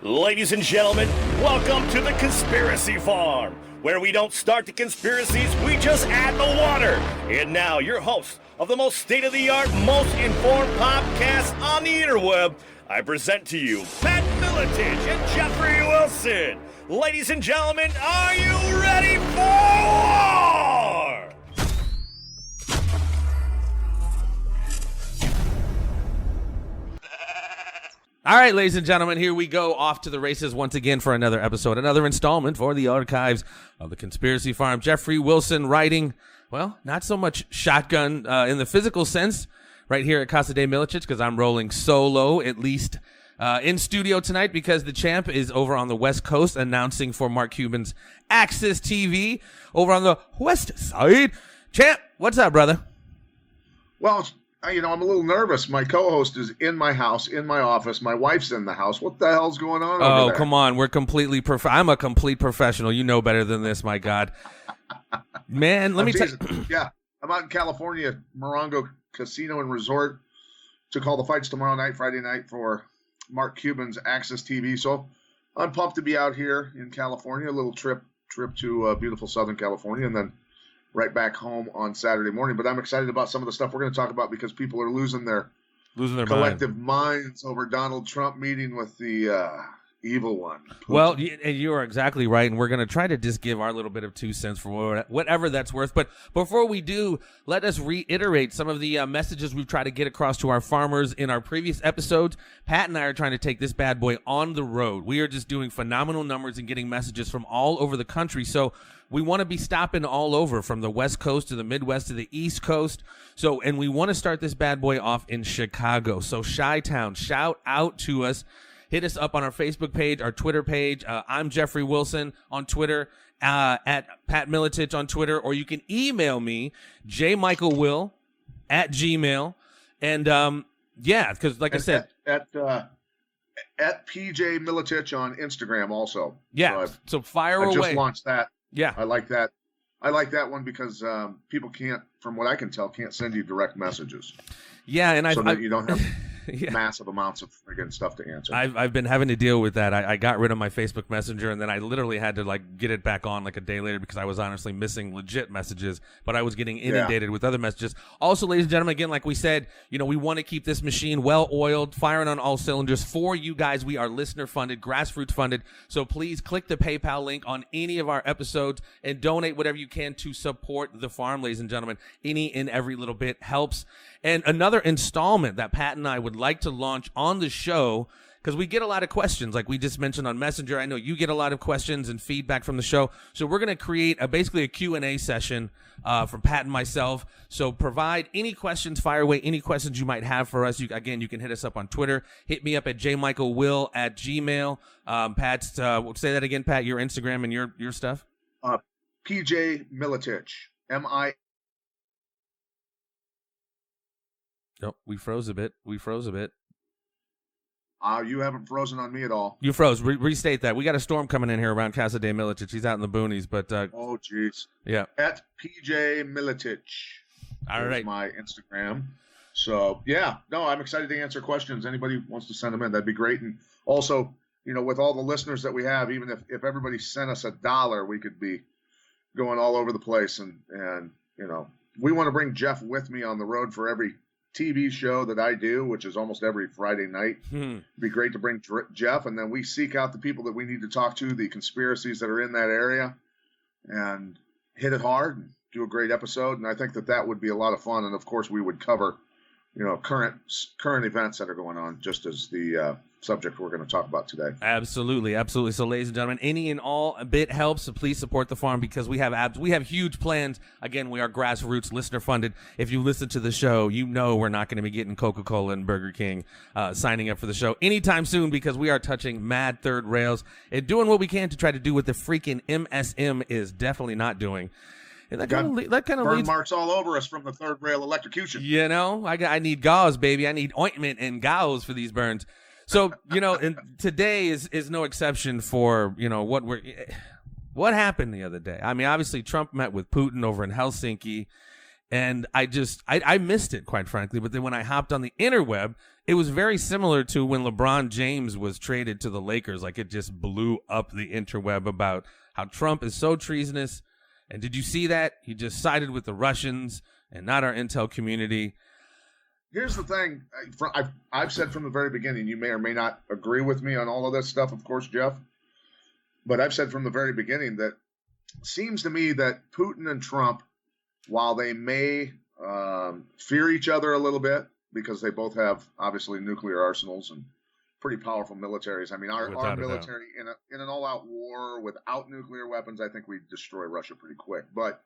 Ladies and gentlemen, welcome to the Conspiracy Farm, where we don't start the conspiracies, we just add the water. And now, your host of the most state-of-the-art, most informed podcast on the interweb, I present to you Pat Miletich and Jeffrey Wilson. Ladies and gentlemen, are you ready for war? All right, ladies and gentlemen, here we go off to the races once again for another episode, another installment for the archives of the Conspiracy Farm. Jeffrey Wilson riding, well, not so much shotgun in the physical sense right here at Casa de Miletich, because I'm rolling solo, at least in studio tonight, because the champ is over on the West Coast announcing for Mark Cuban's Access TV over on the West Side. Champ, what's up, brother? Well, I'm a little nervous. My co-host is in my house, in my office. My wife's in the house. What the hell's going on over there? Come on. We're completely I'm a complete professional. You know better than this, my God. Man, let me tell you. Yeah, I'm out in California, Morongo Casino and Resort, to call the fights tomorrow night, Friday night, for Mark Cuban's Access TV. So I'm pumped to be out here in California, a little trip to beautiful Southern California, and then right back home on Saturday morning. But I'm excited about some of the stuff we're going to talk about, because people are losing their collective minds over Donald Trump meeting with the evil one, Putin. Well, you are exactly right, and we're going to try to just give our little bit of 2 cents for whatever that's worth. But before we do, let us reiterate some of the messages we've tried to get across to our farmers in our previous episodes. Pat and I are trying to take this bad boy on the road. We are just doing phenomenal numbers and getting messages from all over the country. So we want to be stopping all over, from the West Coast to the Midwest to the East Coast. And we want to start this bad boy off in Chicago. So Chi-Town, shout out to us. Hit us up on our Facebook page, our Twitter page. I'm Jeffrey Wilson on Twitter, at Pat Miletich on Twitter, or you can email me, jmichaelwill@gmail. And because like I said, at PJ Miletich on Instagram also. Yeah, so fire away. I just launched that. Yeah, I like that. I like that one because people can't, from what I can tell, can't send you direct messages. Yeah, and that you don't have massive amounts of friggin' stuff to answer. I've been having to deal with that. I got rid of my Facebook Messenger, and then I literally had to get it back on a day later, because I was honestly missing legit messages, but I was getting inundated with other messages. Also, ladies and gentlemen, again, like we said, we want to keep this machine well oiled, firing on all cylinders for you guys. We are listener funded, grassroots funded, so please click the PayPal link on any of our episodes and donate whatever you can to support the farm, ladies and gentlemen. Any and every little bit helps. And another installment that Pat and I would like to launch on the show, because we get a lot of questions, like we just mentioned on Messenger. I know you get a lot of questions and feedback from the show. So we're going to create basically a Q&A session from Pat and myself. So provide any questions, fire away any questions you might have for us. You can hit us up on Twitter. Hit me up at jmichaelwill@gmail. Pat, say that again, Pat, your Instagram and your stuff. PJ Miletich, M-I. Nope, we froze a bit. You haven't frozen on me at all. You froze. Restate that. We got a storm coming in here around Casa de Miletich. He's out in the boonies, but oh, jeez. Yeah. At PJ Miletich. All right. My Instagram. So yeah, no, I'm excited to answer questions. Anybody wants to send them in, that'd be great. And also, with all the listeners that we have, even if everybody sent us $1, we could be going all over the place. And we want to bring Jeff with me on the road for every TV show that I do, which is almost every Friday night. It'd be great to bring Jeff, and then we seek out the people that we need to talk to, the conspiracies that are in that area, and hit it hard and do a great episode. And I think that would be a lot of fun. And of course, we would cover, current events that are going on, just as the subject we're going to talk about today. Absolutely. So, ladies and gentlemen, any and all bit helps. So please support the farm, because we have huge plans. Again, we are grassroots, listener funded. If you listen to the show, we're not going to be getting Coca-Cola and Burger King signing up for the show anytime soon, because we are touching mad third rails and doing what we can to try to do what the freaking MSM is definitely not doing. And that kind of burn leads marks all over us from the third rail electrocution. I need gauze, baby. I need ointment and gauze for these burns. So, and today is no exception for, what happened the other day. I mean, obviously Trump met with Putin over in Helsinki, And I missed it, quite frankly. But then when I hopped on the interweb, it was very similar to when LeBron James was traded to the Lakers. Like, it just blew up the interweb about how Trump is so treasonous. And did you see that? He just sided with the Russians and not our intel community. Here's the thing. I've said from the very beginning, you may or may not agree with me on all of this stuff, of course, Jeff. But I've said from the very beginning that it seems to me that Putin and Trump, while they may fear each other a little bit because they both have, obviously, nuclear arsenals and pretty powerful militaries. I mean, our military in an all-out war without nuclear weapons, I think we'd destroy Russia pretty quick. But,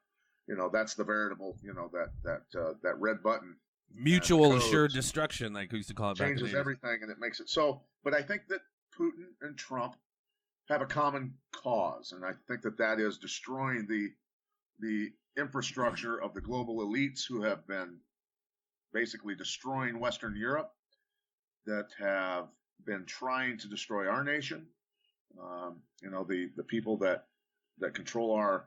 that's the veritable, that red button. Mutual assured destruction, like we used to call it back in the 80s. Changes everything, and it makes it so. But I think that Putin and Trump have a common cause, and I think that is destroying the infrastructure of the global elites who have been basically destroying Western Europe, that have been trying to destroy our nation. The people that control our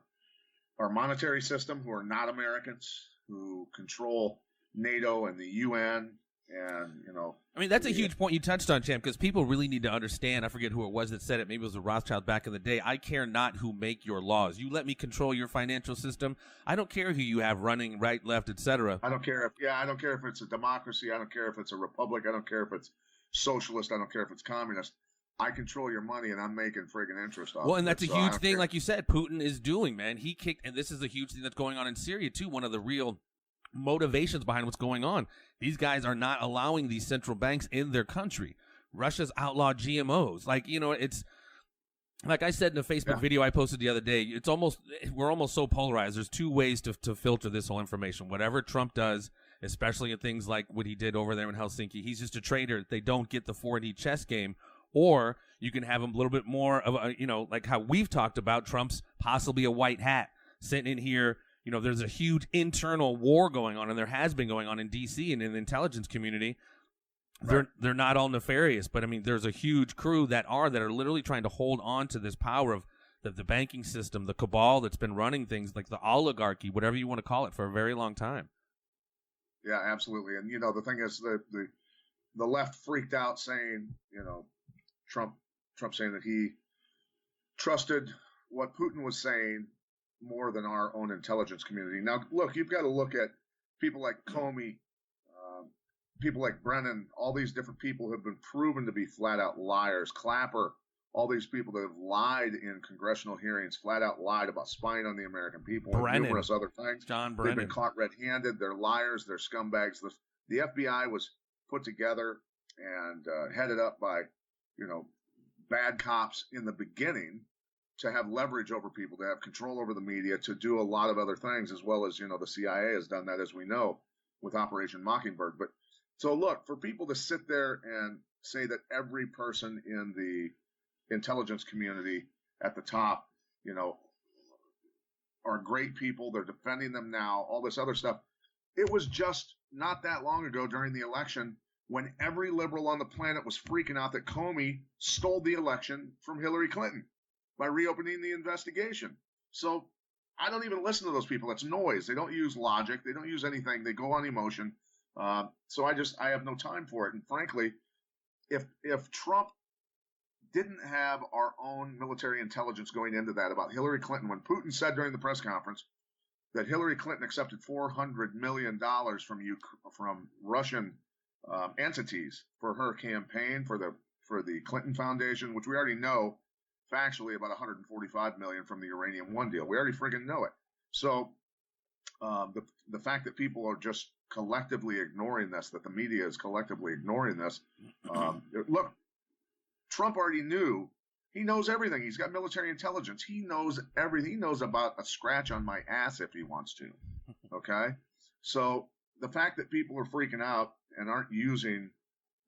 monetary system, who are not Americans, who control NATO and the UN, and I mean, that's a huge point you touched on, Champ, because people really need to understand. I forget who it was that said it. Maybe it was a Rothschild back in the day. I care not who make your laws. You let me control your financial system. I don't care who you have running right, left, etc. I don't care if it's a democracy. I don't care if it's a republic. I don't care if it's socialist. I don't care if it's communist. I control your money, and I'm making friggin' interest off. Well, and that's a huge thing, like you said, Putin is doing, man. He kicked, and this is a huge thing that's going on in Syria too. One of the real motivations behind what's going on. These guys are not allowing these central banks in their country. Russia's outlawed GMOs. Like, it's like I said in a Facebook video I posted the other day, we're almost so polarized. There's two ways to filter this whole information. Whatever Trump does, especially in things like what he did over there in Helsinki, he's just a traitor. They don't get the 4D chess game. Or you can have him a little bit more of a, like how we've talked about Trump's possibly a white hat sitting in here. There's a huge internal war going on, and there has been going on in D.C. and in the intelligence community. Right. They're not all nefarious, but I mean, there's a huge crew that are literally trying to hold on to this power of the banking system, the cabal that's been running things, like the oligarchy, whatever you want to call it, for a very long time. Yeah, absolutely. And the thing is, the left freaked out, saying, Trump saying that he trusted what Putin was saying more than our own intelligence community. Now, look, you've got to look at people like Comey, people like Brennan, all these different people who have been proven to be flat out liars. Clapper, all these people that have lied in congressional hearings, flat out lied about spying on the American people, and numerous other things. John Brennan. They've been caught red-handed. They're liars. They're scumbags. The FBI was put together and headed up by, bad cops in the beginning, to have leverage over people, to have control over the media, to do a lot of other things, as well as, the CIA has done that, as we know, with Operation Mockingbird. But so look, for people to sit there and say that every person in the intelligence community at the top, are great people, they're defending them now, all this other stuff. It was just not that long ago during the election when every liberal on the planet was freaking out that Comey stole the election from Hillary Clinton by reopening the investigation. So I don't even listen to those people. It's noise. They don't use logic. They don't use anything. They go on emotion. So I have no time for it. And frankly, if Trump didn't have our own military intelligence going into that about Hillary Clinton, when Putin said during the press conference that Hillary Clinton accepted $400 million from Russian entities for her campaign, for the Clinton Foundation, which we already know factually about $145 million from the Uranium One deal. We already friggin' know it. So the fact that people are just collectively ignoring this, that the media is collectively ignoring this, look, Trump already knew. He knows everything. He's got military intelligence. He knows everything. He knows about a scratch on my ass if he wants to. Okay? So the fact that people are freaking out and aren't using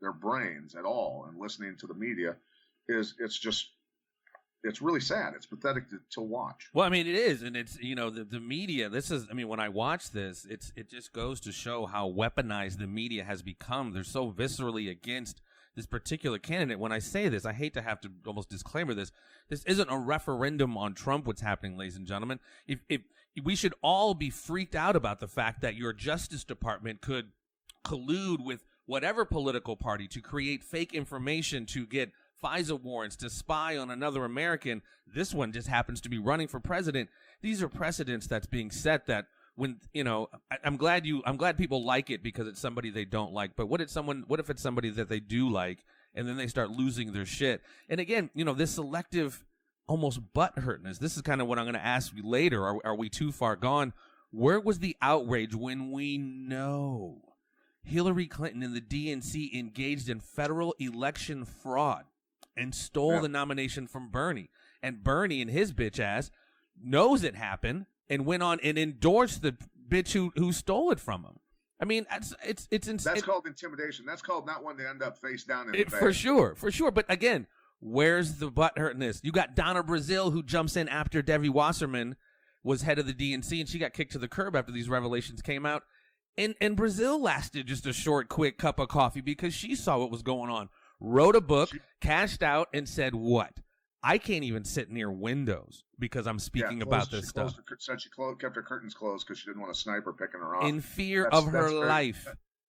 their brains at all and listening to the media it's really sad. It's pathetic to watch. Well, I mean, it is. And it's, the media, when I watch this, it just goes to show how weaponized the media has become. They're so viscerally against this particular candidate. When I say this, I hate to have to almost disclaimer this. This isn't a referendum on Trump, what's happening, ladies and gentlemen. If we should all be freaked out about the fact that your Justice Department could collude with whatever political party to create fake information to get FISA warrants to spy on another American. This one just happens to be running for president. These are precedents that's being set that when, I'm glad people like it because it's somebody they don't like. But what if it's somebody that they do like and then they start losing their shit? And again, this selective almost butthurtness. This is kind of what I'm going to ask you later. Are we too far gone? Where was the outrage when we know Hillary Clinton and the DNC engaged in federal election fraud and stole the nomination from Bernie? And Bernie and his bitch ass knows it happened and went on and endorsed the bitch who stole it from him. I mean, it's that's called intimidation. That's called not wanting to end up face down in the bed. For sure. But again, where's the butthurtness? You got Donna Brazile who jumps in after Debbie Wasserman was head of the DNC, and she got kicked to the curb after these revelations came out. And Brazile lasted just a short, quick cup of coffee because she saw what was going on. Wrote a book, cashed out, and said what? I can't even sit near windows because I'm speaking about this stuff. Said she kept her curtains closed because she didn't want a sniper picking her off. In fear of her life.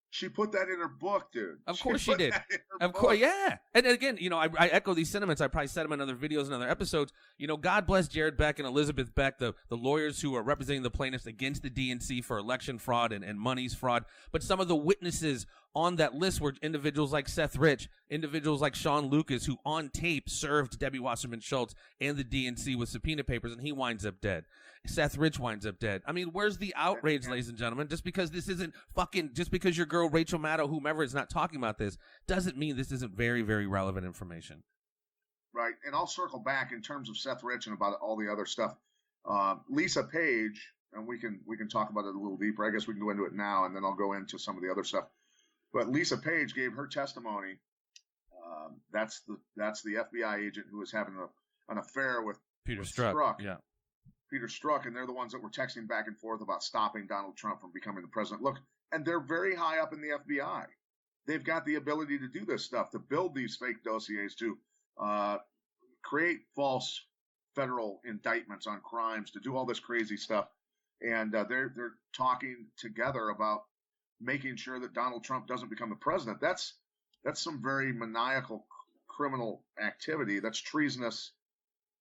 She put that in her book, dude. Of course she did. Of course, yeah. And again, I echo these sentiments. I probably said them in other videos and other episodes. God bless Jared Beck and Elizabeth Beck, the lawyers who are representing the plaintiffs against the DNC for election fraud and monies fraud. But some of the witnesses on that list were individuals like Seth Rich, individuals like Sean Lucas, who on tape served Debbie Wasserman Schultz and the DNC with subpoena papers, and he winds up dead. Seth Rich winds up dead. I mean, where's the outrage, ladies and gentlemen? Just because this isn't just because your girl Rachel Maddow, whomever, is not talking about this, doesn't mean this isn't very, very relevant information. Right, and I'll circle back in terms of Seth Rich and about all the other stuff. Lisa Page, and we can talk about it a little deeper. I guess we can go into it now, and then I'll go into some of the other stuff. But Lisa Page gave her testimony. That's the FBI agent who was having an affair with Peter Strzok. Yeah. Peter Strzok, and they're the ones that were texting back and forth about stopping Donald Trump from becoming the president. Look, and they're very high up in the FBI. They've got the ability to do this stuff, to build these fake dossiers, to create false federal indictments on crimes, to do all this crazy stuff. And they're talking together about making sure that Donald Trump doesn't become the president. That's some very maniacal criminal activity. That's treasonous.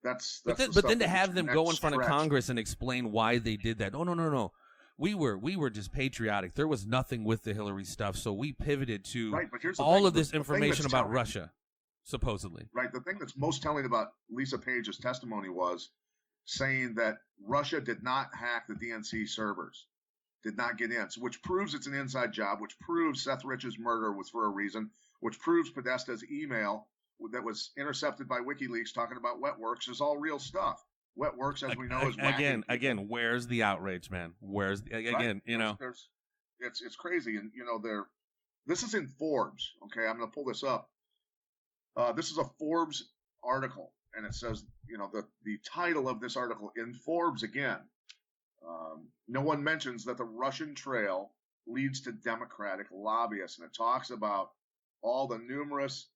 But then to have them go in front of Congress and explain why they did that. No. We were just patriotic. There was nothing with the Hillary stuff, so we pivoted to all of this information about Russia, supposedly. Right. The thing that's most telling about Lisa Page's testimony was saying that Russia did not hack the DNC servers, did not get in, which proves it's an inside job, which proves Seth Rich's murder was for a reason, which proves Podesta's email that was intercepted by WikiLeaks talking about Wetworks is all real stuff. Wetworks, as we know, is again. Where's the outrage, man? Where's again? It's crazy, and this is in Forbes. Okay, I'm going to pull this up. This is a Forbes article, and it says, the title of this article in Forbes again. No one mentions that the Russian trail leads to Democratic lobbyists, and it talks about all the numerous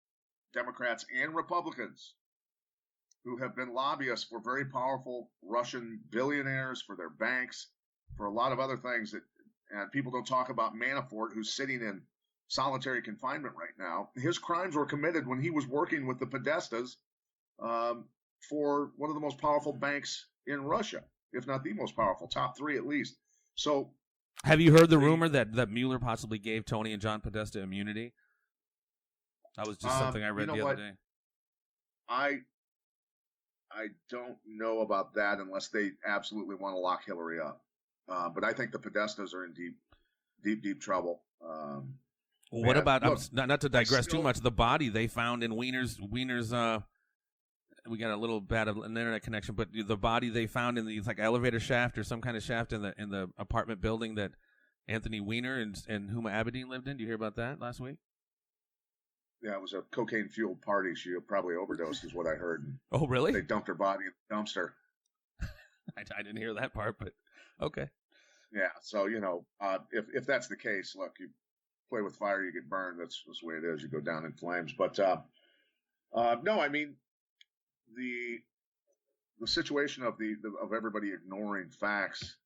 Democrats and Republicans who have been lobbyists for very powerful Russian billionaires, for their banks, for a lot of other things and people don't talk about Manafort, who's sitting in solitary confinement right now. His crimes were committed when he was working with the Podestas for one of the most powerful banks in Russia, if not the most powerful, top three at least. So, have you heard the rumor that Mueller possibly gave Tony and John Podesta immunity? That was just something I read the other day. I don't know about that unless they absolutely want to lock Hillary up. But I think the Podestas are in deep trouble. What about, not to digress too much, the body they found in Wiener's we got a little bad of an internet connection, but the body they found in the elevator shaft or some kind of shaft in the apartment building that Anthony Weiner and Huma Abedin lived in. Do you hear about that last week? Yeah, it was a cocaine-fueled party. She probably overdosed, is what I heard. Oh, really? They dumped her body in the dumpster. I didn't hear that part, but okay. Yeah, so if that's the case, look, play with fire, you get burned. That's the way it is. You go down in flames. But no, I mean the situation of of everybody ignoring facts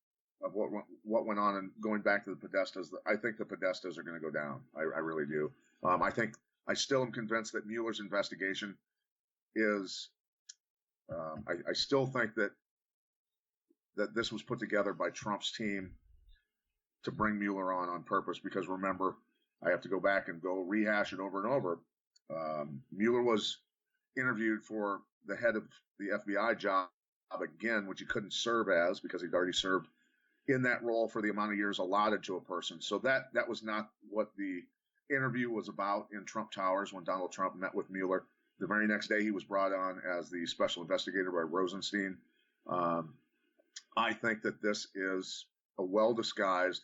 of what went on and going back to the Podestas. I think the Podestas are going to go down. I really do. I still am convinced that Mueller's investigation is. I still think that this was put together by Trump's team to bring Mueller on purpose. Because remember, I have to go back and go rehash it over and over. Mueller was interviewed for the head of the FBI job again, which he couldn't serve as because he'd already served in that role for the amount of years allotted to a person. So that was not what the interview was about in Trump Towers when Donald Trump met with Mueller. The very next day, he was brought on as the special investigator by Rosenstein. I think that this is a well-disguised,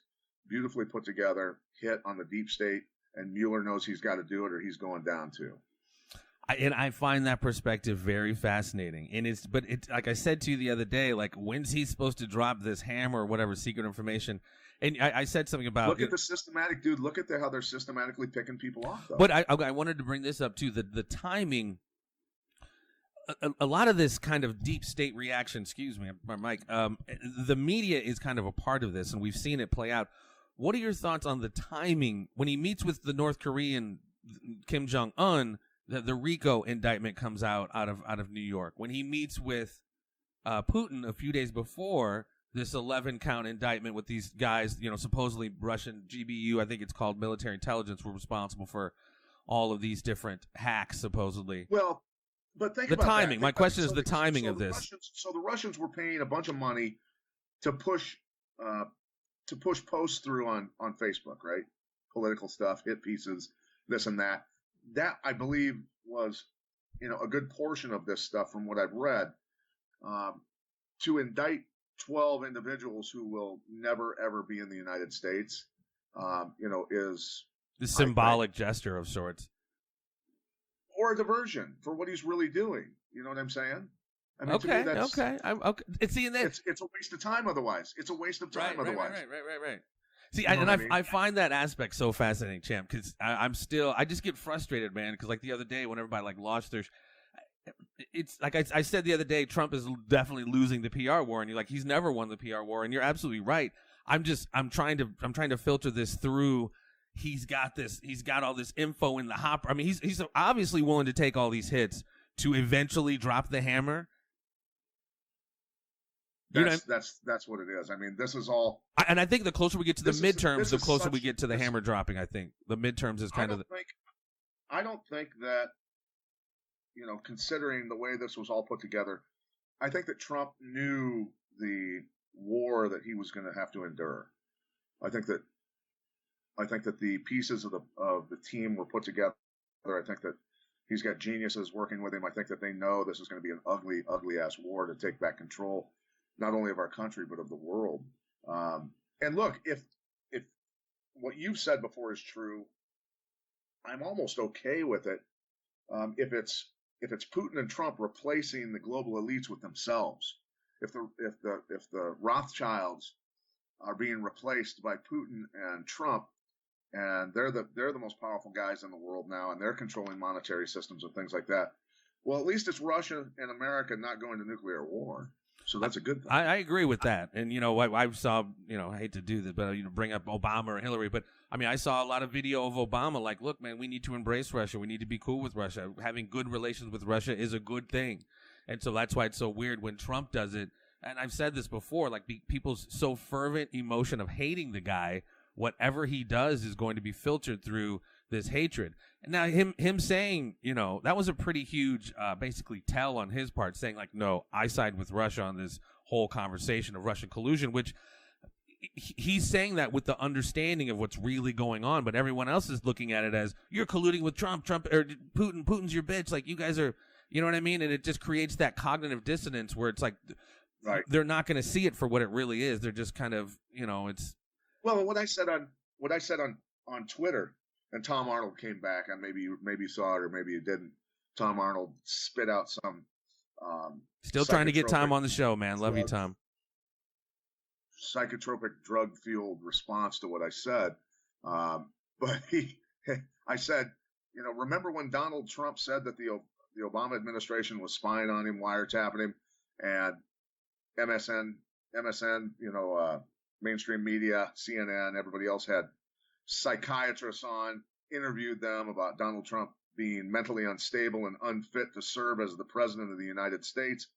beautifully put together hit on the deep state, and Mueller knows he's got to do it or he's going down too. And I find that perspective very fascinating. And it's like I said to you the other day, like, when's he supposed to drop this hammer or whatever secret information? And I said something about look at the systematic dude. Look at how they're systematically picking people off. Though. But I wanted to bring this up too. The timing. A lot of this kind of deep state reaction. Excuse me, my mic. The media is kind of a part of this, and we've seen it play out. What are your thoughts on the timing when he meets with the North Korean Kim Jong-un? The RICO indictment comes out of New York. When he meets with Putin a few days before, this 11-count indictment with these guys, supposedly Russian GBU, I think it's called military intelligence, were responsible for all of these different hacks, supposedly. Well, but think the about timing. That. My question is the timing of this. So the Russians were paying a bunch of money to push posts through on Facebook, right? Political stuff, hit pieces, this and that. That, I believe, was a good portion of this stuff from what I've read. To indict 12 individuals who will never, ever be in the United States, is the symbolic gesture of sorts. Or a diversion for what he's really doing. You know what I'm saying? I mean, okay, to me, okay. It's a waste of time otherwise. It's a waste of time otherwise. Right. See, I find that aspect so fascinating, Champ, because I just get frustrated, man, because like the other day when everybody like launched their it's like I said the other day, Trump is definitely losing the PR war, and you're like, he's never won the PR war, and you're absolutely right. I'm trying to filter this through. He's got all this info in the hopper. I mean, he's obviously willing to take all these hits to eventually drop the hammer. That's what it is. I mean, this is all. And I think the closer we get to the midterms, the closer we get to the hammer dropping. I think the midterms is kind of. I don't think that, considering the way this was all put together, I think that Trump knew the war that he was going to have to endure. I think that the pieces of the team were put together. I think that he's got geniuses working with him. I think that they know this is going to be an ugly, ugly ass war to take back control, not only of our country but of the world. And look, if what you've said before is true, I'm almost okay with it. If it's Putin and Trump replacing the global elites with themselves, if the Rothschilds are being replaced by Putin and Trump, and they're the most powerful guys in the world now, and they're controlling monetary systems and things like that. Well, at least it's Russia and America not going to nuclear war. So that's a good thing. I agree with that. And, I saw, I hate to do this, but, bring up Obama or Hillary. But, I mean, I saw a lot of video of Obama like, look, man, we need to embrace Russia. We need to be cool with Russia. Having good relations with Russia is a good thing. And so that's why it's so weird when Trump does it. And I've said this before, like people's so fervent emotion of hating the guy, whatever he does is going to be filtered through this hatred. And now him saying, that was a pretty huge, basically tell on his part, saying like, no, I side with Russia on this whole conversation of Russian collusion, which he's saying that with the understanding of what's really going on, but everyone else is looking at it as you're colluding with Trump or Putin's your bitch. Like you guys are, you know what I mean? And it just creates that cognitive dissonance where it's like, right. They're not going to see it for what it really is. They're just kind of, it's. Well, what I said on Twitter, and Tom Arnold came back, and maybe you saw it or maybe you didn't. Tom Arnold spit out some. Still trying to get Tom on the show, man. Love you, Tom. Psychotropic drug-fueled response to what I said. But I said, remember when Donald Trump said that the Obama administration was spying on him, wiretapping him, and MSN, mainstream media, CNN, everybody else had psychiatrists on, interviewed them about Donald Trump being mentally unstable and unfit to serve as the president of the United States.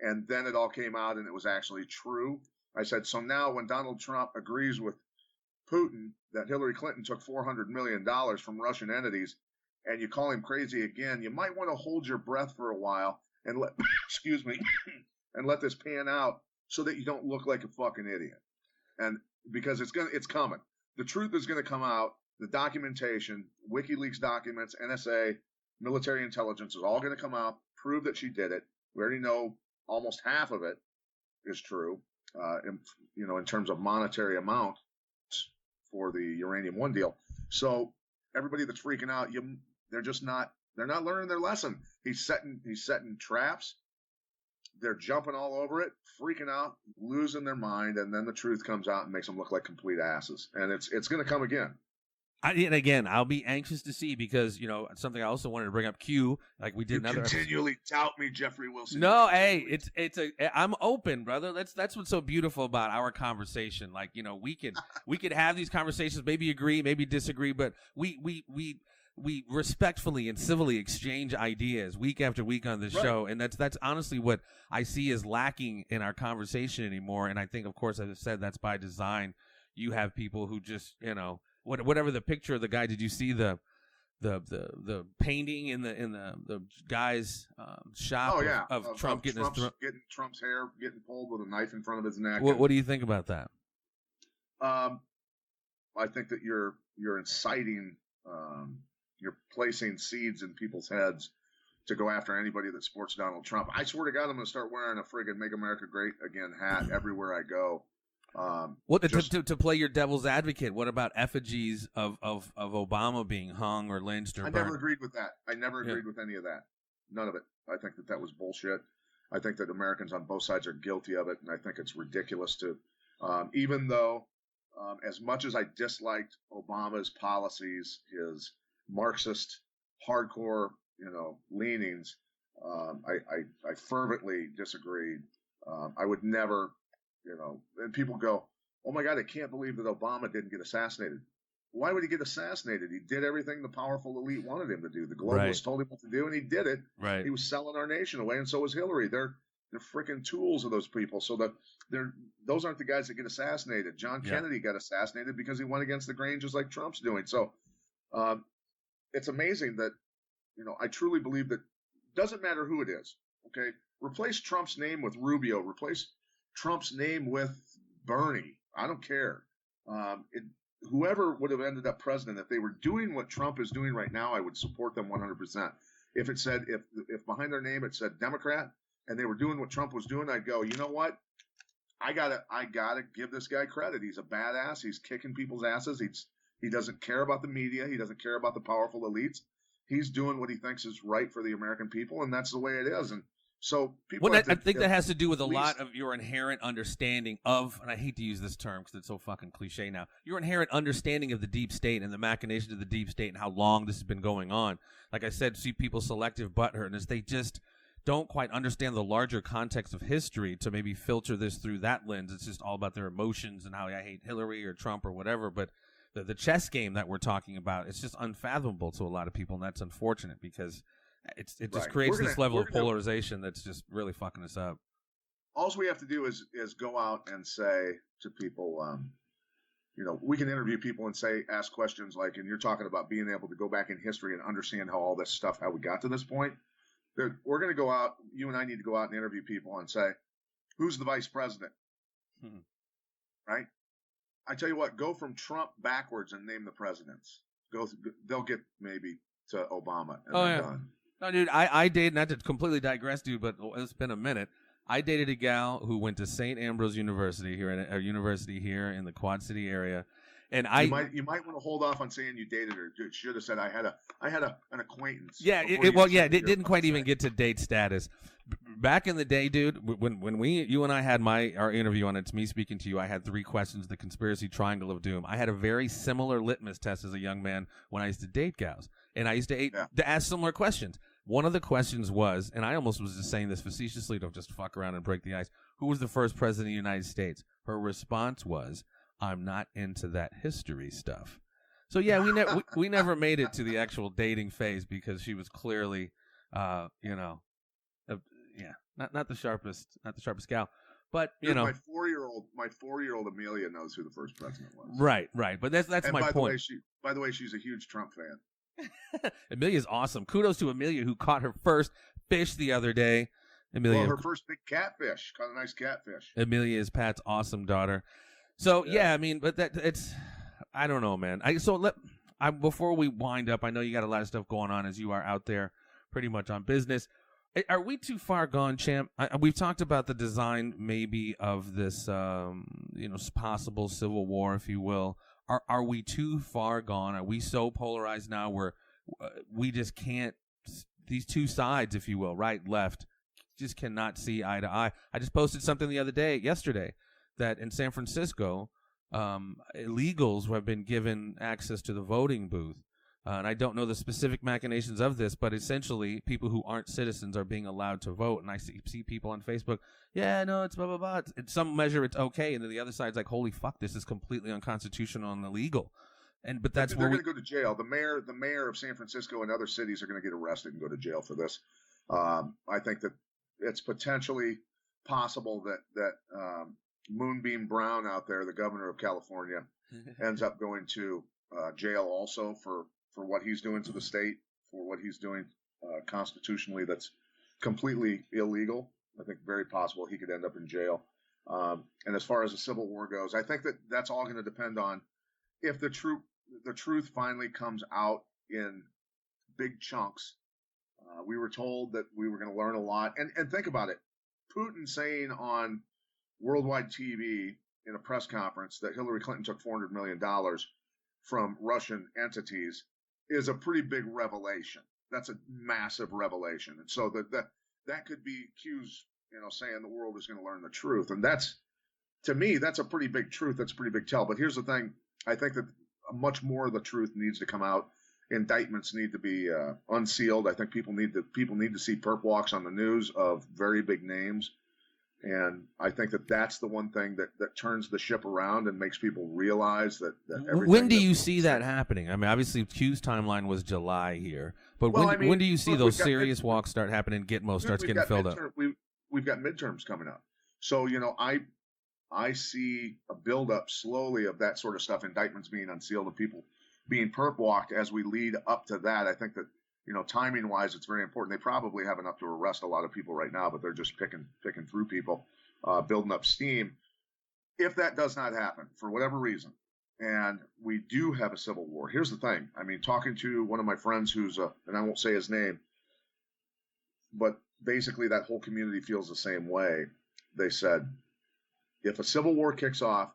And then it all came out and it was actually true. I said, so now when Donald Trump agrees with Putin that Hillary Clinton took $400 million from Russian entities and you call him crazy again, you might want to hold your breath for a while and let, excuse me, and let this pan out so that you don't look like a fucking idiot. And because it's coming. The truth is going to come out. The documentation, WikiLeaks documents, NSA, military intelligence is all going to come out, prove that she did it. We already know almost half of it is true, in terms of monetary amount for the Uranium One deal. So everybody that's freaking out, they're not learning their lesson. He's setting traps. They're jumping all over it, freaking out, losing their mind, and then the truth comes out and makes them look like complete asses. And it's going to come again. And again, I'll be anxious to see because, something I also wanted to bring up, Q, like we did you another continually doubt me, Jeffrey Wilson. No, hey, I'm open, brother. That's what's so beautiful about our conversation. Like, we could have these conversations, maybe agree, maybe disagree, but we respectfully and civilly exchange ideas week after week on this show, and that's honestly what I see is lacking in our conversation anymore. And I think, of course, as I said, that's by design. You have people who just, whatever the picture of the guy. Did you see the painting in the guy's shop of Trump getting Trump's hair getting pulled with a knife in front of his neck? What do you think about that? I think that you're inciting. You're placing seeds in people's heads to go after anybody that supports Donald Trump. I swear to God, I'm going to start wearing a friggin' Make America Great Again hat everywhere I go. To play your devil's advocate, what about effigies of Obama being hung or lynched or burned? I never agreed with that. I never agreed with any of that. None of it. I think that was bullshit. I think that Americans on both sides are guilty of it, and I think it's ridiculous to, even though as much as I disliked Obama's policies, his Marxist hardcore, leanings, I fervently disagreed. I would never, and people go, oh my God, I can't believe that Obama didn't get assassinated. Why would he get assassinated? He did everything the powerful elite wanted him to do. The globalists told him what to do, and he did it. Right. He was selling our nation away, and so was Hillary. They're freaking tools of those people. So that those aren't the guys that get assassinated. John Kennedy got assassinated because he went against the grain, just like Trump's doing. So it's amazing that, I truly believe that doesn't matter who it is. Okay, replace Trump's name with Rubio. Replace Trump's name with Bernie. I don't care. Whoever would have ended up president, if they were doing what Trump is doing right now, I would support them 100%. If it said, if behind their name it said Democrat, and they were doing what Trump was doing, I'd go, you know what? I gotta give this guy credit. He's a badass. He's kicking people's asses. He doesn't care about the media. He doesn't care about the powerful elites. He's doing what he thinks is right for the American people, and that's the way it is. And so people. Well, I think that has to do with a lot of your inherent understanding of, and I hate to use this term because it's so fucking cliche now, your inherent understanding of the deep state and the machinations of the deep state and how long this has been going on. Like I said, see people selective butthurtness. They just don't quite understand the larger context of history to maybe filter this through that lens. It's just all about their emotions and how I hate Hillary or Trump or whatever. But the chess game that we're talking about, it's just unfathomable to a lot of people, and that's unfortunate because it just creates this level of polarization that's just really fucking us up. All we have to do is go out and say to people, we can interview people and ask questions like, and you're talking about being able to go back in history and understand how all this stuff, how we got to this point. We're going to go out, you and I need to go out and interview people and say, who's the vice president? Right? I tell you what, go from Trump backwards and name the presidents. They'll get maybe to Obama. And done. No, dude, I dated, not to completely digress, dude, but it's been a minute. I dated a gal who went to St. Ambrose University here at a university here in the Quad City area. And you might want to hold off on saying you dated her. You should have said I had an acquaintance. Yeah, it didn't quite even get to date status. back in the day, dude, when you and I had our interview on It's Me Speaking to You, I had 3 questions, the conspiracy triangle of doom. I had a very similar litmus test as a young man when I used to date gals, and I used to ask similar questions. One of the questions was, and I almost was just saying this facetiously, don't just fuck around and break the ice, who was the first president of the United States? Her response was, I'm not into that history stuff. So yeah, we never made it to the actual dating phase because she was clearly, not the sharpest gal, but Dude, my 4-year-old Amelia knows who the first president was. Right. But that's my point. By the way, she's a huge Trump fan. Amelia's awesome. Kudos to Amelia, who caught her first fish the other day. Amelia, her first big catfish. Caught a nice catfish. Amelia is Pat's awesome daughter. So yeah, I mean, but it's. I don't know, man. Before we wind up, I know you got a lot of stuff going on as you are out there pretty much on business. Are we too far gone, champ? We've talked about the design maybe of this, possible civil war, if you will. Are we too far gone? Are we so polarized now where we just can't, these two sides, if you will, right, left, just cannot see eye to eye? I just posted something yesterday, that in San Francisco, illegals have been given access to the voting booth. And I don't know the specific machinations of this, but essentially people who aren't citizens are being allowed to vote. And I see people on Facebook, it's blah, blah, blah. In some measure, it's okay. And then the other side's like, holy fuck, this is completely unconstitutional and illegal. But that's where they're going to go to jail. The mayor of San Francisco and other cities are going to get arrested and go to jail for this. I think that it's potentially possible that Moonbeam Brown out there, the governor of California, ends up going to jail also for what he's doing to the state, for what he's doing constitutionally that's completely illegal. I think very possible he could end up in jail. And as far as the Civil War goes, I think that's all going to depend on if the truth finally comes out in big chunks. We were told that we were going to learn a lot. And think about it. Putin saying on worldwide TV in a press conference that Hillary Clinton took $400 million from Russian entities is a pretty big revelation. That's a massive revelation. And so that could be cues, saying the world is going to learn the truth. And to me, that's a pretty big truth. That's a pretty big tell. But here's the thing. I think that much more of the truth needs to come out. Indictments need to be unsealed. I think people need to see perp walks on the news of very big names. And I think that's the one thing that turns the ship around and makes people realize that everything. When do you see that happening? I mean, obviously, Q's timeline was July here. But when do you see those serious walks start happening, Gitmo starts getting filled up? We've got midterms coming up. So, I see a buildup slowly of that sort of stuff, indictments being unsealed and people being perp walked as we lead up to that. I think that, timing-wise, it's very important. They probably have enough to arrest a lot of people right now, but they're just picking through people, building up steam. If that does not happen, for whatever reason, and we do have a civil war, here's the thing. I mean, talking to one of my friends who's and I won't say his name, but basically that whole community feels the same way. They said, if a civil war kicks off,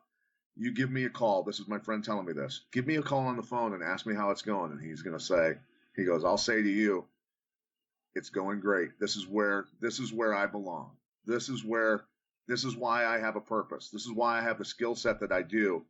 you give me a call. This is my friend telling me this. Give me a call on the phone and ask me how it's going. And he's going to say, he goes, I'll say to you, it's going great. This is where I belong. This is why I have a purpose. This is why I have the skill set that I do.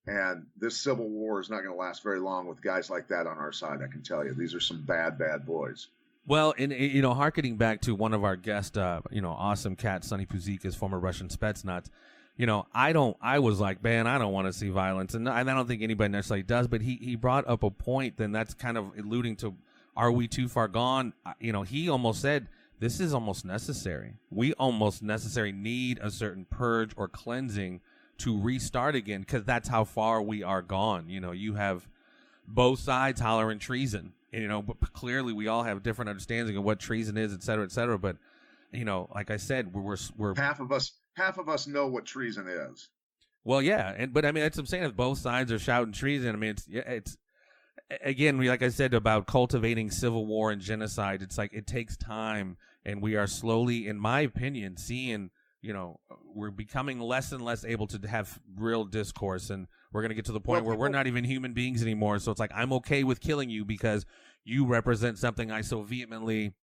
And this civil war is not going to last very long with guys like that on our side. I can tell you, these are some bad boys. Well, and harkening back to one of our guests, awesome cat, Sonny Puzikas, former Russian Spetsnaz, I was like, man, I don't want to see violence. And I don't think anybody necessarily does, but he brought up a point, then that's kind of alluding to, are we too far gone? He almost said, this is almost necessary. We almost necessarily need a certain purge or cleansing to restart again, because that's how far we are gone. You have both sides hollering treason, but clearly we all have different understanding of what treason is, et cetera, et cetera. But, like I said, we're half of us know what treason is. Well, yeah, but I mean, that's what I'm saying. If both sides are shouting treason, I mean, it's again, like I said about cultivating civil war and genocide. It's like it takes time, and we are slowly, in my opinion, seeing. We're becoming less and less able to have real discourse, and we're going to get to the point where we're not even human beings anymore. So it's like, I'm okay with killing you because you represent something I so vehemently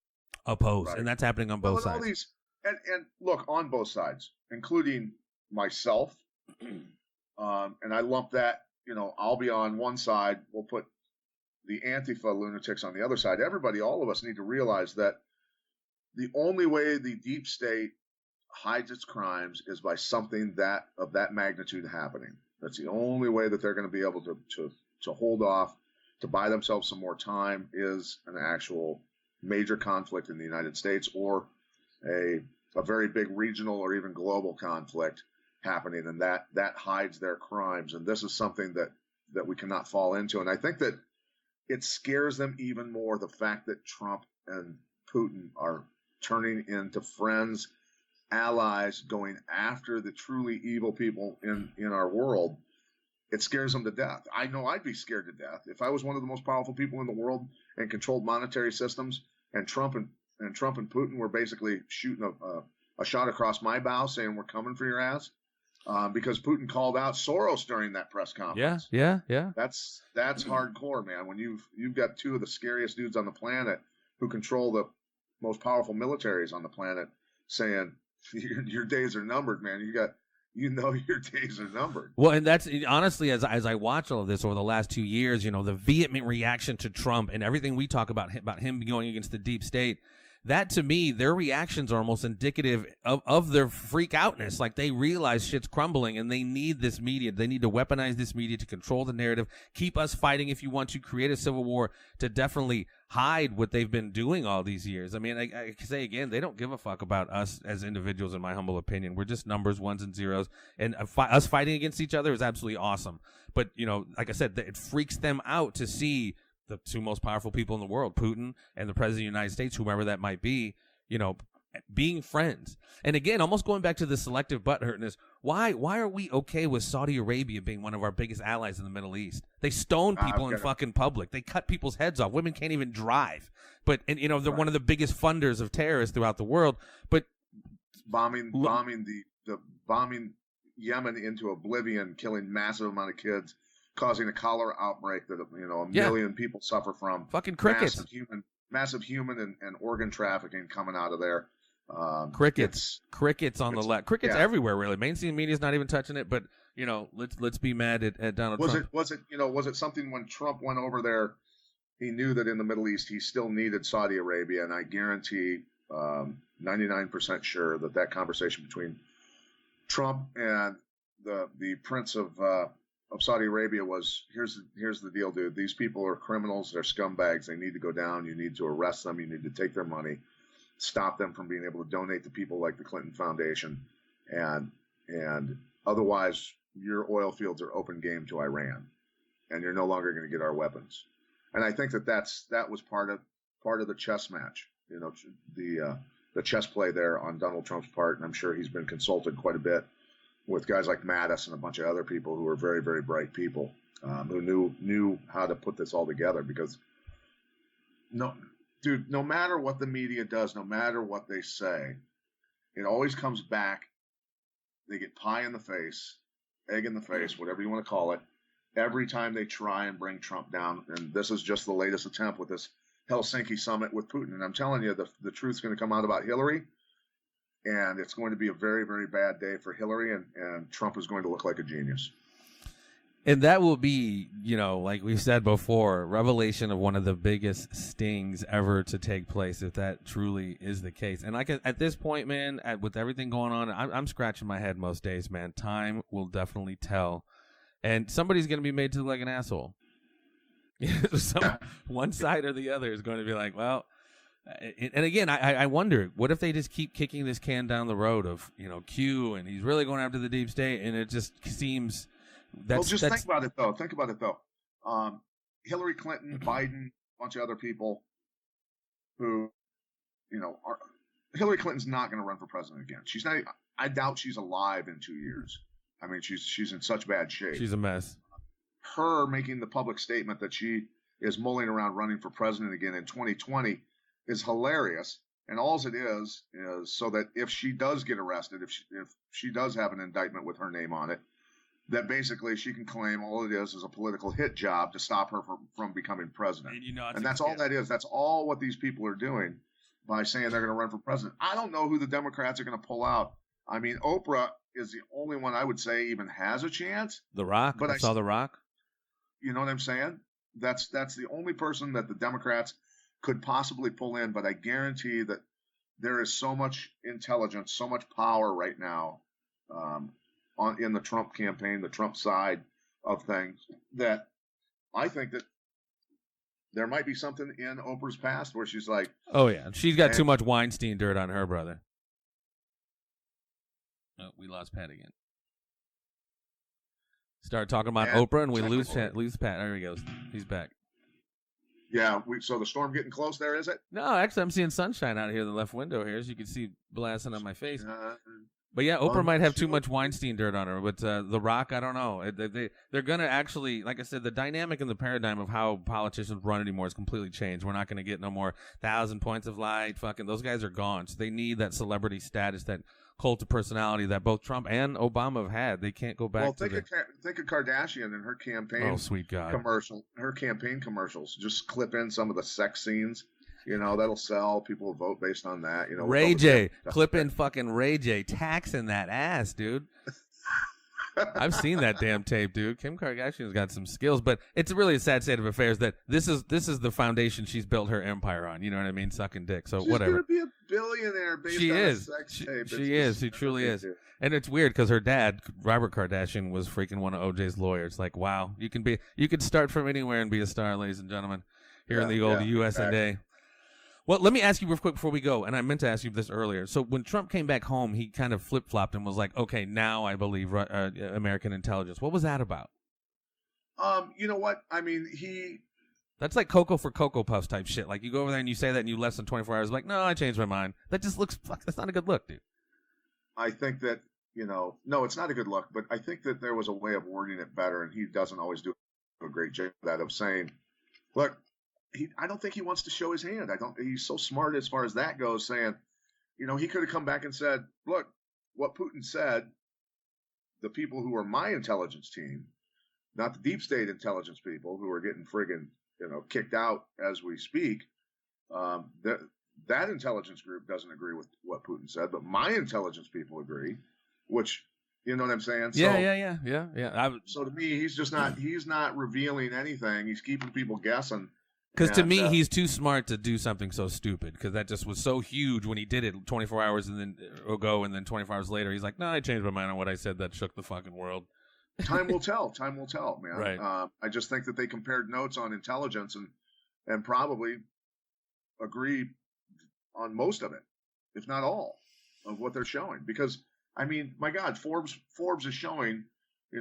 oppose. Right. And that's happening on both sides. And look, on both sides, including myself, and I lump that, I'll be on one side. We'll put the Antifa lunatics on the other side. Everybody, all of us need to realize that the only way the deep state hides its crimes is by something of that magnitude happening. That's the only way that they're going to be able to hold off, to buy themselves some more time, is an actual major conflict in the United States, or a very big regional or even global conflict happening, and that hides their crimes. And this is something that we cannot fall into. And I think that it scares them even more, the fact that Trump and Putin are turning into friends, allies, going after the truly evil people in our world. It scares them to death. I know I'd be scared to death if I was one of the most powerful people in the world and controlled monetary systems, and Trump and Putin were basically shooting a shot across my bow, saying we're coming for your ass, because Putin called out Soros during that press conference. Yeah. That's hardcore, man. When you've got two of the scariest dudes on the planet who control the most powerful militaries on the planet saying your days are numbered, man. Your days are numbered. Well, and that's honestly, as I watch all of this over the last 2 years, the vehement reaction to Trump and everything we talk about him going against the deep state, that to me, their reactions are almost indicative of their freak outness. Like, they realize shit's crumbling and they need this media. They need to weaponize this media to control the narrative, keep us fighting if you want to, create a civil war to definitely hide what they've been doing all these years. I mean, I say again, they don't give a fuck about us as individuals, in my humble opinion. We're just numbers, ones and zeros. And us fighting against each other is absolutely awesome. But, like I said, it freaks them out to see the two most powerful people in the world, Putin and the president of the United States, whomever that might be, being friends. And again, almost going back to the selective butthurtness, why are we okay with Saudi Arabia being one of our biggest allies in the Middle East? They stone people in fucking public. They cut people's heads off. Women can't even drive. But they're one of the biggest funders of terrorists throughout the world. But bombing Yemen into oblivion, killing massive amount of kids, causing a cholera outbreak that a million people suffer from. Fucking crickets. Massive human and organ trafficking coming out of there. Crickets on the left. Crickets everywhere, really. Mainstream media's not even touching it. But let's be mad at Donald Trump. Was it something when Trump went over there? He knew that in the Middle East he still needed Saudi Arabia, and I guarantee, 99% sure that conversation between Trump and the Prince of Saudi Arabia was, here's the deal, dude. These people are criminals. They're scumbags. They need to go down. You need to arrest them. You need to take their money, stop them from being able to donate to people like the Clinton Foundation, and otherwise your oil fields are open game to Iran, and you're no longer going to get our weapons. And I think that was part of the chess match, the chess play there on Donald Trump's part, and I'm sure he's been consulted quite a bit with guys like Mattis and a bunch of other people who are very, very bright people, who knew how to put this all together. Because no matter what the media does, no matter what they say, it always comes back. They get pie in the face, egg in the face, whatever you want to call it, every time they try and bring Trump down. And this is just the latest attempt with this Helsinki summit with Putin. And I'm telling you, the truth's going to come out about Hillary. And it's going to be a very, very bad day for Hillary, and Trump is going to look like a genius. And that will be, like we said before, revelation of one of the biggest stings ever to take place, if that truly is the case. And at this point, man, with everything going on, I'm scratching my head most days, man. Time will definitely tell. And somebody's going to be made to look like an asshole. One side or the other is going to be like, well... And again, I wonder, what if they just keep kicking this can down the road of, Q, and he's really going after the deep state, and it just seems think about it though. Hillary Clinton, Biden, a bunch of other people who, Hillary Clinton's not going to run for president again. She's not. I doubt she's alive in 2 years. I mean, she's in such bad shape. She's a mess. Her making the public statement that she is mulling around running for president again in 2020 is hilarious, and all it is so that if she does get arrested, if she does have an indictment with her name on it, that basically she can claim all it is a political hit job to stop her from becoming president. And that's all that is. That's all what these people are doing. by saying they're going to run for president. I don't know who the Democrats are going to pull out. I mean, Oprah is the only one I would say even has a chance. The Rock. But I saw The Rock. You know what I'm saying? That's the only person that the Democrats could possibly pull in. But I guarantee that there is so much intelligence, so much power right now in the Trump campaign, the Trump side of things, that I think that there might be something in Oprah's past where she's like, oh yeah, she's got too much Weinstein dirt on her, brother. Oh, we lost Pat again. Start talking about Oprah and we lose Pat. There he goes. He's back. Yeah. So the storm getting close there, is it? No, actually, I'm seeing sunshine out here in the left window here, as you can see blasting on my face. But yeah, Oprah might have too much Weinstein dirt on her. But The Rock, I don't know. They're going to actually, like I said, the dynamic and the paradigm of how politicians run anymore has completely changed. We're not going to get no more 1,000 points of light. Fucking those guys are gone. So they need that celebrity status, that cult of personality that both Trump and Obama have had. They can't go back to think of Kardashian and her campaign. Oh, sweet God. Her campaign commercials. Just clip in some of the sex scenes. You know, that'll sell. People will vote based on that. You know, Ray J. Clip in fucking Ray J. taxing that ass, dude. I've seen that damn tape, dude. Kim Kardashian's got some skills, but it's really a sad state of affairs that this is the foundation she's built her empire on. You know what I mean? Sucking dick. So she's whatever. She's gonna be a billionaire based on a sex tape. She is. She truly is. And it's weird because her dad, Robert Kardashian, was freaking one of OJ's lawyers. Like, wow, you could start from anywhere and be a star, ladies and gentlemen, here in the old USA. Exactly. Well, let me ask you real quick before we go, and I meant to ask you this earlier. So when Trump came back home, he kind of flip-flopped and was like, okay, now I believe American intelligence. What was that about? You know what? I mean, That's like Cocoa for Cocoa Puffs type shit. Like, you go over there and you say that and you less than 24 hours, like, no, I changed my mind. That just looks, that's not a good look, dude. I think that, no, it's not a good look, but I think that there was a way of wording it better, and he doesn't always do a great job of that, of saying, look, I don't think he wants to show his hand. He's so smart as far as that goes, saying, he could have come back and said, look, what Putin said, the people who are my intelligence team, not the deep state intelligence people who are getting friggin', kicked out as we speak, that intelligence group doesn't agree with what Putin said, but my intelligence people agree, which, you know what I'm saying? Yeah. So to me, he's not revealing anything. He's keeping people guessing. Because to me, he's too smart to do something so stupid. Because that just was so huge when he did it 24 hours ago, and then 24 hours later, he's like, "No, I changed my mind on what I said. That shook the fucking world." Time will tell. Time will tell, man. Right. I just think that they compared notes on intelligence and probably agree on most of it, if not all, of what they're showing. Because I mean, my God, Forbes is showing,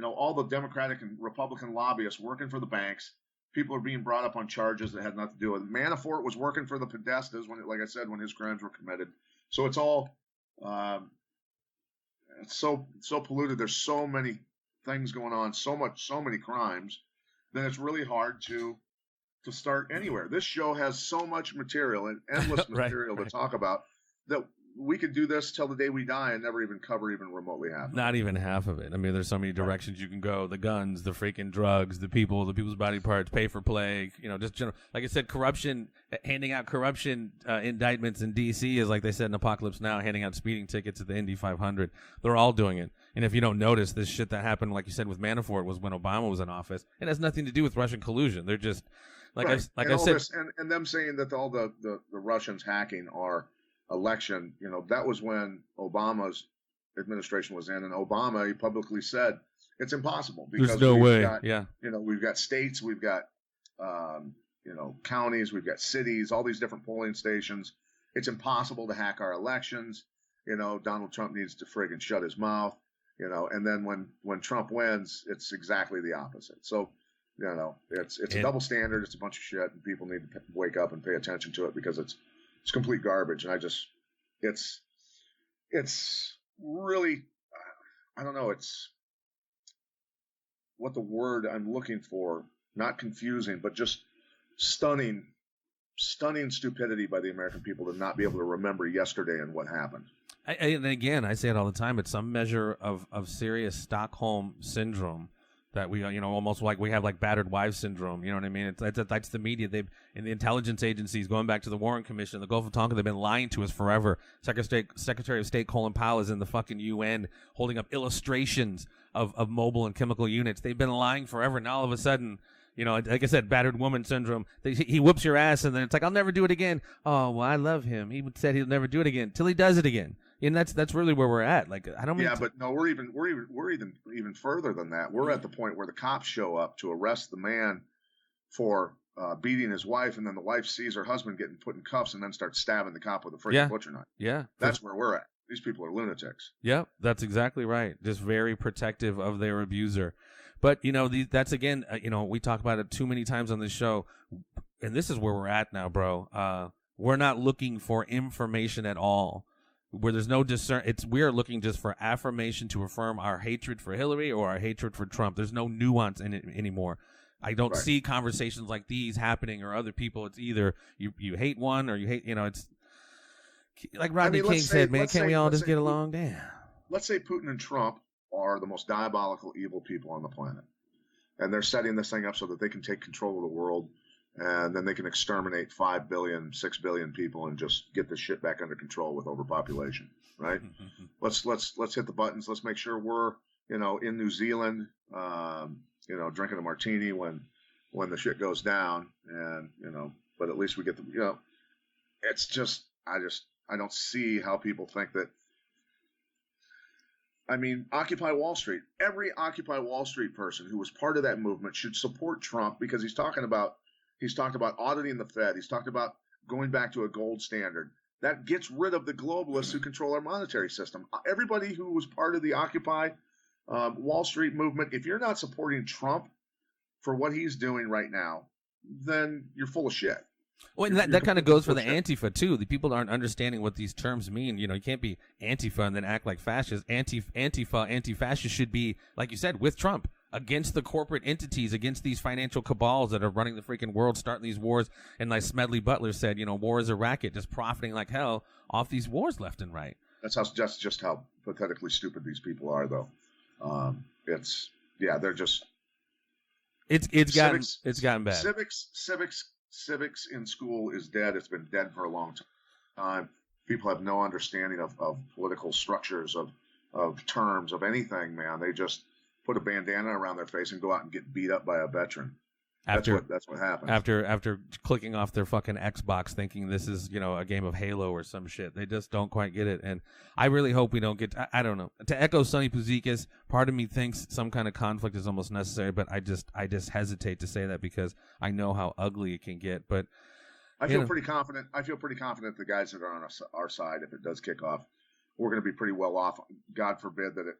all the Democratic and Republican lobbyists working for the banks. People are being brought up on charges that had nothing to do with it. Manafort was working for the Podestas like I said, when his crimes were committed. So it's all it's so polluted. There's so many things going on, so many crimes, that it's really hard to start anywhere. This show has so much material and endless material to talk about that we could do this till the day we die and never even cover even remotely half. Not even half of it. I mean, there's so many directions you can go. The guns, the freaking drugs, the people's body parts, pay for play. Just general. Like I said, corruption. Handing out corruption indictments in D.C. is like they said in Apocalypse Now, handing out speeding tickets at the Indy 500. They're all doing it. And if you don't notice, this shit that happened, like you said, with Manafort was when Obama was in office. It has nothing to do with Russian collusion. They're just I said, and them saying that all the Russians hacking our election, that was when Obama's administration was in, and Obama, he publicly said it's impossible because there's no way. We've got states, we've got counties, we've got cities, all these different polling stations. It's impossible to hack our elections. Donald Trump needs to friggin' shut his mouth. And then when Trump wins, it's exactly the opposite. So it's a double standard. It's a bunch of shit, and people need to wake up and pay attention to it because it's complete garbage. And it's really, I don't know, it's what the word I'm looking for, not confusing, but just stunning stupidity by the American people to not be able to remember yesterday and what happened. And again, I say it all the time, it's some measure of serious Stockholm syndrome that we, almost like we have like battered wives syndrome. You know what I mean? That's the media. They've, in the intelligence agencies, going back to the Warren Commission, the Gulf of Tonkin, they've been lying to us forever. Secretary of State Colin Powell is in the fucking UN holding up illustrations of mobile and chemical units. They've been lying forever. Now all of a sudden, like I said, battered woman syndrome. He whoops your ass, and then it's like, I'll never do it again. Oh, well, I love him. He said he'll never do it again till he does it again. And that's really where we're at. Like, I don't. Yeah, but no, we're even further than that. We're at the point where the cops show up to arrest the man for beating his wife, and then the wife sees her husband getting put in cuffs, and then starts stabbing the cop with a freaking butcher knife. Yeah, that's where we're at. These people are lunatics. Yeah, that's exactly right. Just very protective of their abuser. But that's again, we talk about it too many times on this show, and this is where we're at now, bro. We're not looking for information at all. Where there's no we are looking just for affirmation to affirm our hatred for Hillary or our hatred for Trump. There's no nuance in it anymore. I don't see conversations like these happening or other people. It's either you hate one or you hate, it's like Rodney King said, man, can't we all just get along? Damn. Let's say Putin and Trump are the most diabolical, evil people on the planet. And they're setting this thing up so that they can take control of the world. And then they can exterminate 5 billion, 6 billion people and just get this shit back under control with overpopulation, right? Let's hit the buttons. Let's make sure we're, in New Zealand, drinking a martini when the shit goes down, and but at least we get the, it's just I don't see how people think that. I mean, Occupy Wall Street. Every Occupy Wall Street person who was part of that movement should support Trump because he's talked about auditing the Fed. He's talked about going back to a gold standard. That gets rid of the globalists who control our monetary system. Everybody who was part of the Occupy Wall Street movement, if you're not supporting Trump for what he's doing right now, then you're full of shit. Well, and that kind of goes for the Antifa, too. The people aren't understanding what these terms mean. You can't be Antifa and then act like fascists. Antifa, anti-fascist should be, like you said, with Trump, against the corporate entities, against these financial cabals that are running the freaking world, starting these wars. And like Smedley Butler said, war is a racket, just profiting like hell off these wars left and right. That's just how pathetically stupid these people are, though. They're just. It's gotten bad. Civics in school is dead. It's been dead for a long time. People have no understanding of political structures, of terms, of anything, man. They just put a bandana around their face and go out and get beat up by a veteran. That's what happens. After clicking off their fucking Xbox thinking this is, a game of Halo or some shit. They just don't quite get it. And I really hope we don't get, I don't know. To echo Sonny Puzikas, part of me thinks some kind of conflict is almost necessary, but I just hesitate to say that because I know how ugly it can get. But I feel pretty confident. The guys that are on our side, if it does kick off, we're going to be pretty well off. God forbid that it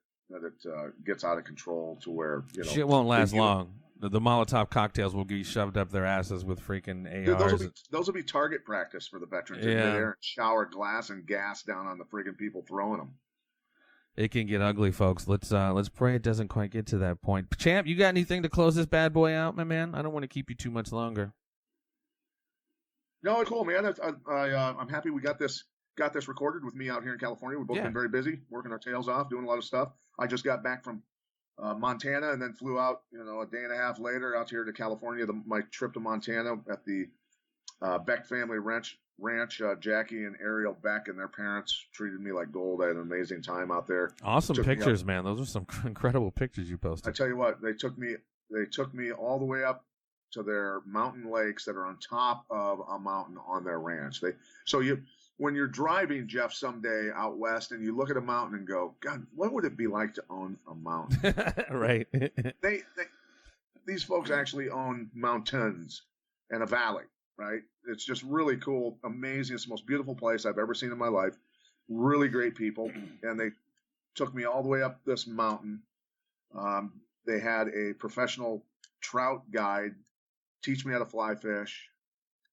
gets out of control to where, shit won't last long. The Molotov cocktails will be shoved up their asses with freaking ARs. Dude, those will be target practice for the veterans. Yeah. In there and shower glass and gas down on the friggin' people throwing them. It can get ugly, folks. Let's pray it doesn't quite get to that point. Champ, you got anything to close this bad boy out, my man? I don't want to keep you too much longer. No, it's cool, man. I'm happy we got this recorded with me out here in California. We've both been very busy, working our tails off, doing a lot of stuff. I just got back from Montana, and then flew out, a day and a half later out here to California. My trip to Montana at the Beck family ranch. Jackie and Ariel Beck and their parents treated me like gold. I had an amazing time out there. Awesome pictures, man. Those are some incredible pictures you posted. I tell you what, they took me all the way up to their mountain lakes that are on top of a mountain on their ranch. When you're driving, Jeff, someday out west, and you look at a mountain and go, God, what would it be like to own a mountain? Right. These folks actually own mountains and a valley, right? It's just really cool, amazing. It's the most beautiful place I've ever seen in my life. Really great people, and they took me all the way up this mountain. They had a professional trout guide teach me how to fly fish.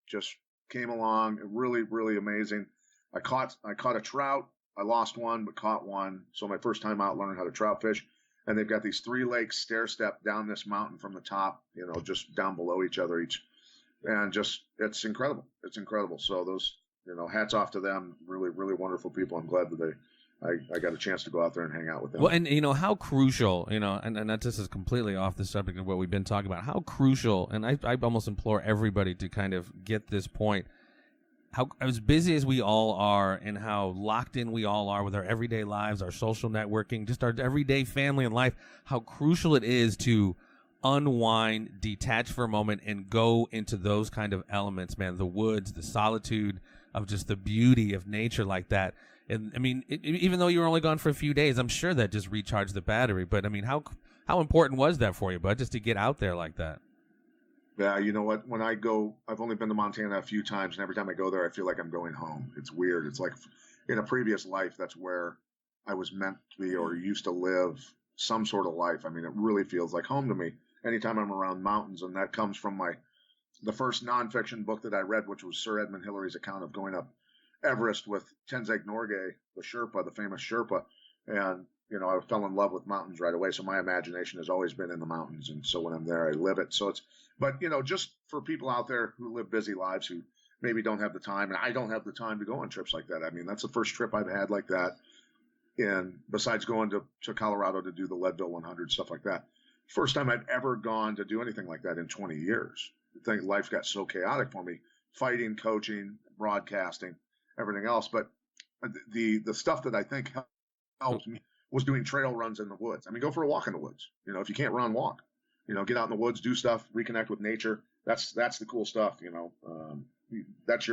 Just came along, really, really amazing. I caught a trout. I lost one, but caught one. So my first time out learning how to trout fish. And they've got these 3 lakes stair step down this mountain from the top, just down below each other and just, it's incredible. It's incredible. So those, hats off to them. Really, really wonderful people. I'm glad that I got a chance to go out there and hang out with them. Well, and how crucial, and that this is completely off the subject of what we've been talking about. How crucial, and I almost implore everybody to kind of get this point. How as busy as we all are, and how locked in we all are with our everyday lives, our social networking, just our everyday family and life. How crucial it is to unwind, detach for a moment, and go into those kind of elements, man. The woods, the solitude of just the beauty of nature like that. And I mean, even though you were only gone for a few days, I'm sure that just recharged the battery. But I mean, how important was that for you, bud, just to get out there like that? Yeah, you know what? When I go, I've only been to Montana a few times, and every time I go there, I feel like I'm going home. It's weird. It's like in a previous life, that's where I was meant to be or used to live some sort of life. I mean, it really feels like home to me anytime I'm around mountains, and that comes from the first nonfiction book that I read, which was Sir Edmund Hillary's account of going up Everest with Tenzing Norgay, the Sherpa, the famous Sherpa. And, I fell in love with mountains right away. So my imagination has always been in the mountains. And so when I'm there, I live it. So but just for people out there who live busy lives, who maybe don't have the time, and I don't have the time to go on trips like that. I mean, that's the first trip I've had like that. And besides going to Colorado to do the Leadville 100, stuff like that. First time I've ever gone to do anything like that in 20 years. I think life got so chaotic for me, fighting, coaching, broadcasting, everything else. But the stuff that I think helped me was doing trail runs in the woods. I mean, go for a walk in the woods. If you can't run, walk. Get out in the woods, do stuff, reconnect with nature. That's the cool stuff. That's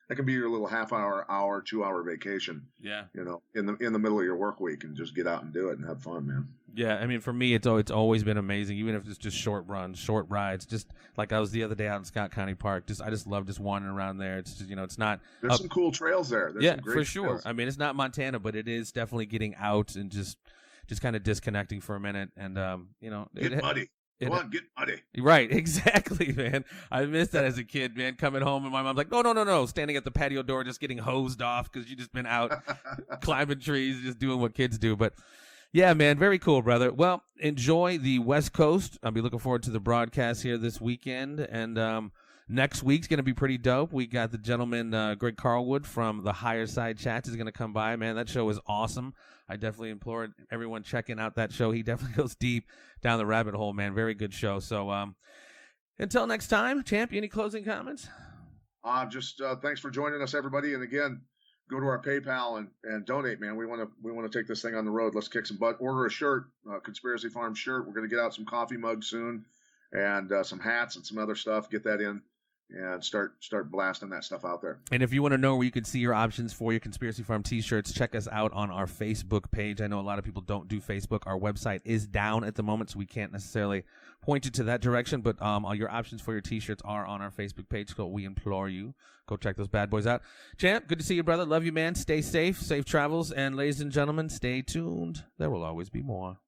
that can be your little half hour, 2-hour vacation. Yeah. In the middle of your work week, and just get out and do it and have fun, man. Yeah, I mean, for me, it's always been amazing, even if it's just short runs, short rides. Just like I was the other day out in Scott County Park. I just love just wandering around there. It's just, it's not. There's some cool trails there. There's some great for sure. trails. I mean, it's not Montana, but it is definitely getting out and just kind of disconnecting for a minute, and get muddy. Come on, get muddy. Right, exactly, man. I missed that as a kid, man. Coming home and my mom's like, no, standing at the patio door, just getting hosed off because you just been out climbing trees, just doing what kids do. But yeah, man, very cool, brother. Well, enjoy the West Coast. I'll be looking forward to the broadcast here this weekend, and next week's going to be pretty dope. We got the gentleman, Greg Carlwood from the Higher Side Chats is going to come by. Man, that show is awesome. I definitely implore everyone checking out that show. He definitely goes deep down the rabbit hole, man. Very good show. So until next time, Champ, any closing comments? Just thanks for joining us, everybody. And again, go to our PayPal and donate, man. We want to take this thing on the road. Let's kick some butt. Order a shirt, Conspiracy Farm shirt. We're going to get out some coffee mugs soon, and some hats and some other stuff. Get that in and start blasting that stuff out there. And if you want to know where you can see your options for your Conspiracy Farm t-shirts, check us out on our Facebook page. I know a lot of people don't do Facebook. Our website is down at the moment, so we can't necessarily point you to that direction, but all your options for your t-shirts are on our Facebook page, so we implore you, go check those bad boys out. Champ, good to see you, brother. Love you, man. Stay safe, safe travels, and ladies and gentlemen, stay tuned. There will always be more.